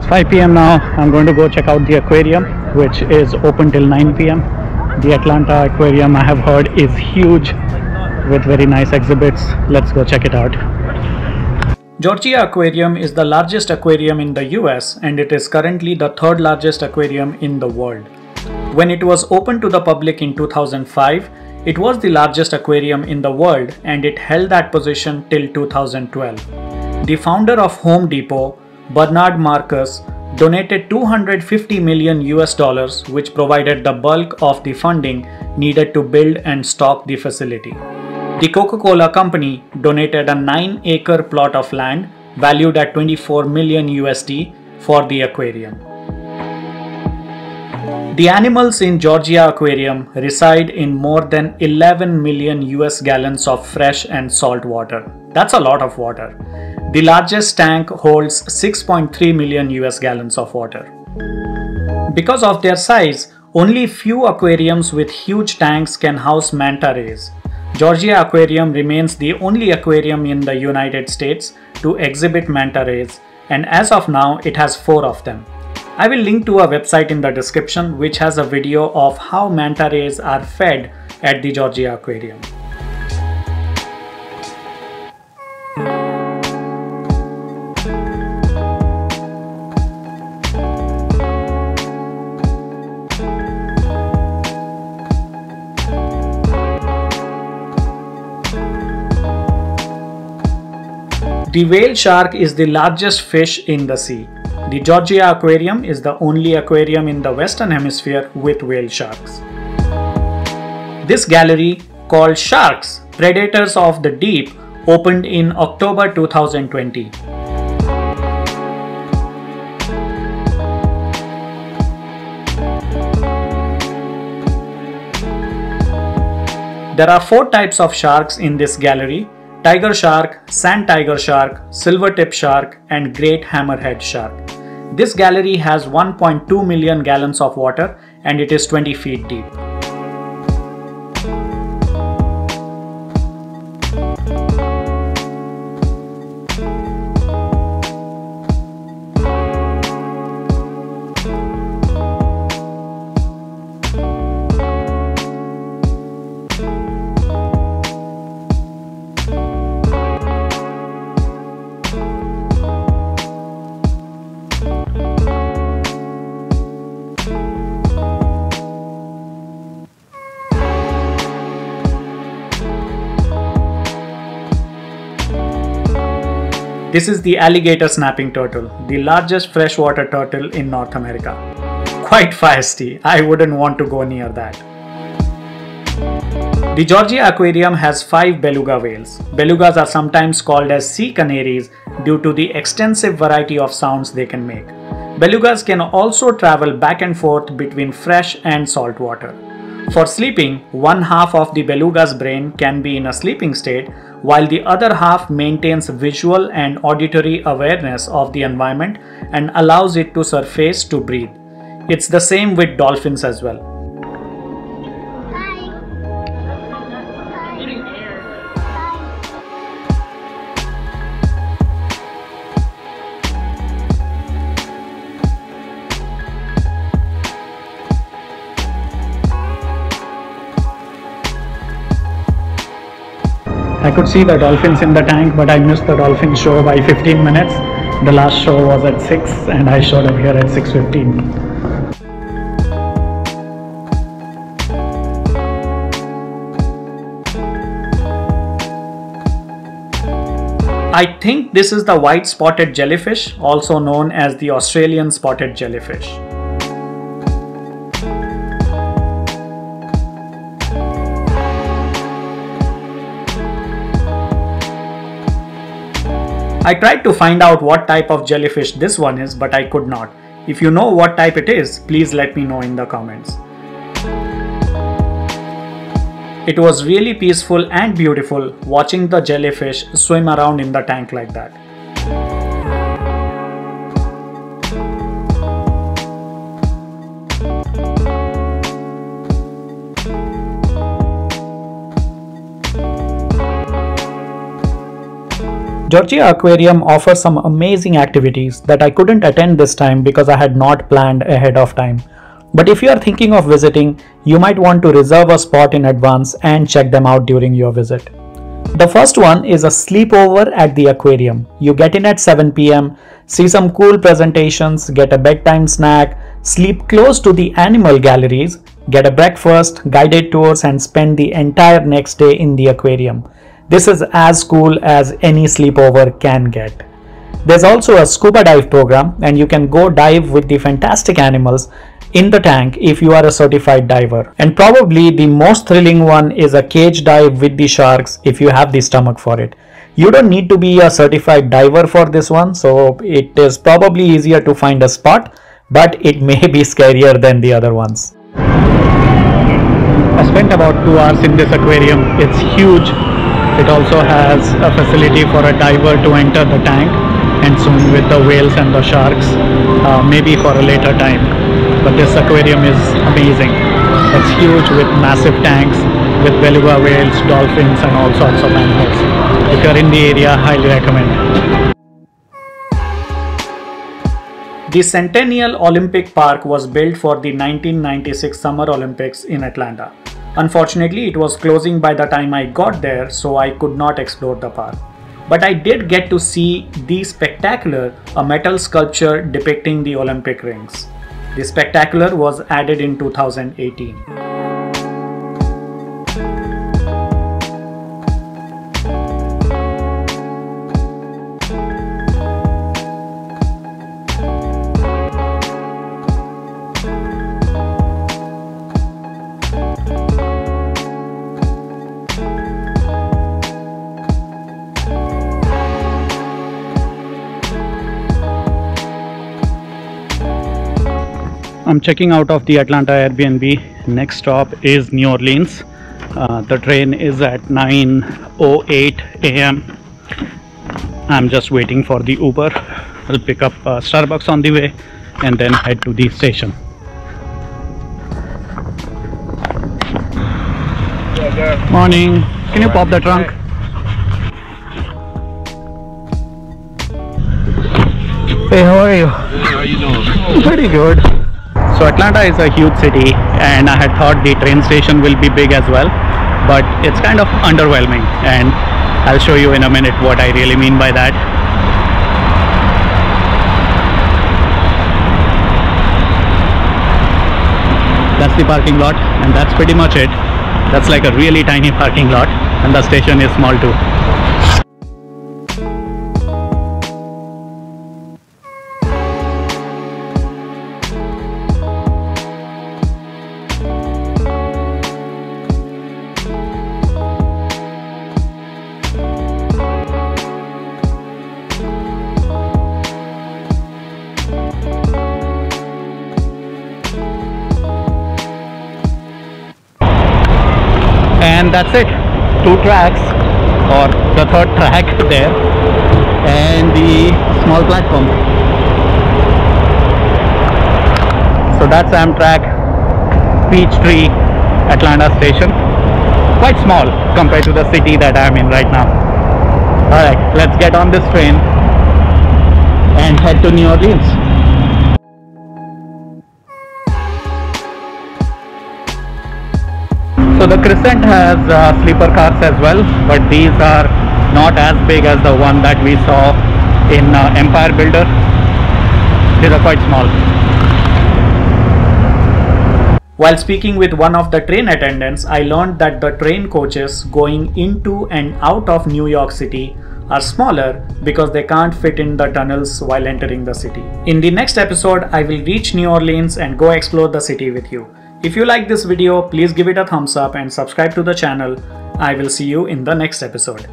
It's 5 p.m. now. I'm going to go check out the aquarium, which is open till 9 p.m. The Atlanta Aquarium, I have heard, is huge with very nice exhibits. Let's go check it out. Georgia Aquarium is the largest aquarium in the US, and it is currently the third largest aquarium in the world. When it was opened to the public in 2005, it was the largest aquarium in the world, and it held that position till 2012. The founder of Home Depot, Bernard Marcus, donated $250 million, which provided the bulk of the funding needed to build and stock the facility. The Coca-Cola Company donated a 9-acre plot of land valued at $24 million for the aquarium. The animals in Georgia Aquarium reside in more than 11 million US gallons of fresh and salt water. That's a lot of water. The largest tank holds 6.3 million US gallons of water. Because of their size, only few aquariums with huge tanks can house manta rays. Georgia Aquarium remains the only aquarium in the United States to exhibit manta rays, and as of now it has 4 of them. I will link to a website in the description which has a video of how manta rays are fed at the Georgia Aquarium. The whale shark is the largest fish in the sea. The Georgia Aquarium is the only aquarium in the Western Hemisphere with whale sharks. This gallery, called Sharks, Predators of the Deep, opened in October 2020. There are 4 types of sharks in this gallery: tiger shark, sand tiger shark, silvertip shark, and great hammerhead shark. This gallery has 1.2 million gallons of water, and it is 20 feet deep. This is the alligator snapping turtle, the largest freshwater turtle in North America. Quite feisty, I wouldn't want to go near that. The Georgia Aquarium has 5 beluga whales. Belugas are sometimes called as sea canaries due to the extensive variety of sounds they can make. Belugas can also travel back and forth between fresh and salt water. For sleeping, one half of the beluga's brain can be in a sleeping state, while the other half maintains visual and auditory awareness of the environment and allows it to surface to breathe. It's the same with dolphins as well. I could see the dolphins in the tank, but I missed the dolphin show by 15 minutes. The last show was at 6 and I showed up here at 6:15. I think this is the white spotted jellyfish, also known as the Australian spotted jellyfish. I tried to find out what type of jellyfish this one is, but I could not. If you know what type it is, please let me know in the comments. It was really peaceful and beautiful watching the jellyfish swim around in the tank like that. Georgia Aquarium offers some amazing activities that I couldn't attend this time because I had not planned ahead of time. But if you are thinking of visiting, you might want to reserve a spot in advance and check them out during your visit. The first one is a sleepover at the aquarium. You get in at 7 p.m., see some cool presentations, get a bedtime snack, sleep close to the animal galleries, get a breakfast, guided tours, and spend the entire next day in the aquarium. This is as cool as any sleepover can get. There's also a scuba dive program, and you can go dive with the fantastic animals in the tank if you are a certified diver. And probably the most thrilling one is a cage dive with the sharks if you have the stomach for it. You don't need to be a certified diver for this one, so it is probably easier to find a spot, but it may be scarier than the other ones. I spent about 2 hours in this aquarium. It's huge. It also has a facility for a diver to enter the tank and swim with the whales and the sharks, maybe for a later time. But this aquarium is amazing. It's huge with massive tanks with beluga whales, dolphins, and all sorts of animals. If you're in the area, highly recommend. The Centennial Olympic Park was built for the 1996 Summer Olympics in Atlanta. Unfortunately, it was closing by the time I got there, so I could not explore the park. But I did get to see the Spectacular, a metal sculpture depicting the Olympic rings. The Spectacular was added in 2018. I'm checking out of the Atlanta Airbnb. Next stop is New Orleans. The train is at 9:08 a.m. I'm just waiting for the Uber. I'll pick up Starbucks on the way and then head to the station. Morning. Can you pop the trunk? Hey, how are you? Hey, how you doing? Pretty good. So Atlanta is a huge city, and I had thought the train station will be big as well, but it's kind of underwhelming, and I'll show you in a minute what I really mean by that. That's the parking lot, and that's pretty much it. That's like a really tiny parking lot, and the station is small too. And that's it. 2 tracks, or the 3rd track there, and the small platform. So that's Amtrak Peachtree Atlanta station. Quite small compared to the city that I'm in right now. Alright, let's get on this train and head to New Orleans. So the Crescent has sleeper cars as well, but these are not as big as the one that we saw in Empire Builder. These are quite small. While speaking with one of the train attendants, I learned that the train coaches going into and out of New York City are smaller because they can't fit in the tunnels while entering the city. In the next episode, I will reach New Orleans and go explore the city with you. If you like this video, please give it a thumbs up and subscribe to the channel. I will see you in the next episode.